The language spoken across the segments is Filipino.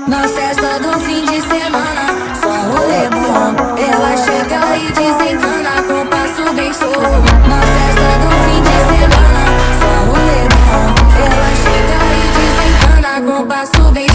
Na festa do fim de semana, só rolê bom. Ela chega e desencana com passo bem show. Na festa do fim de semana, só rolê bom. Ela chega e desencana com passo bem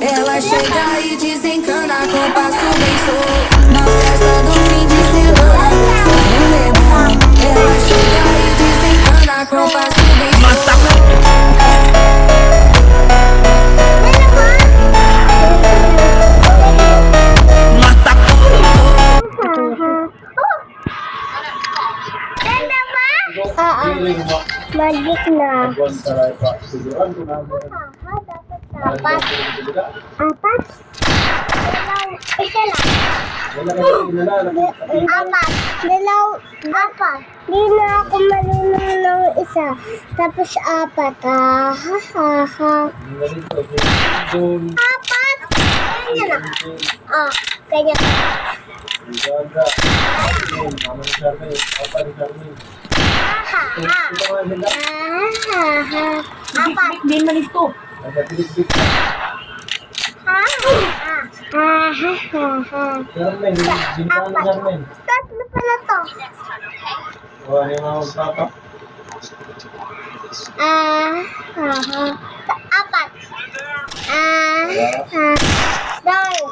Ela chega e desencana com passo bem show. Na festa do fim de semana, só rolê bom. Ela chega e desencana com passo bem Magic na. Apat. Apat? Isa lang. Apat. Apat. Di na ako marunong ng isa. Tapos apat. Apat. Ganyan na. Ganyan. Apat. Di malito. Tatlo pala to. Apat. Dahil.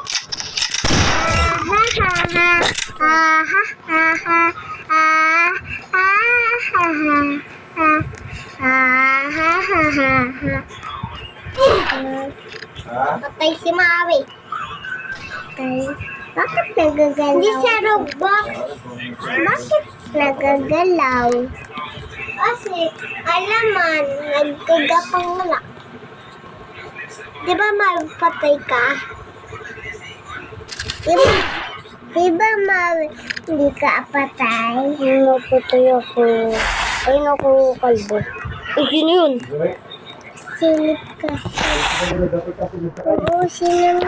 Patay si Maui. Bakit nagagalaw? Hindi siya robot. Bakit nagagalaw? Kasi, alaman, nagkagapang wala. Di ba mapatay ka? Di ba hindi ka patay? Napatay ako. Ay, naku, kalbo. Ay, sino yun? Silip ka. Oo, sino?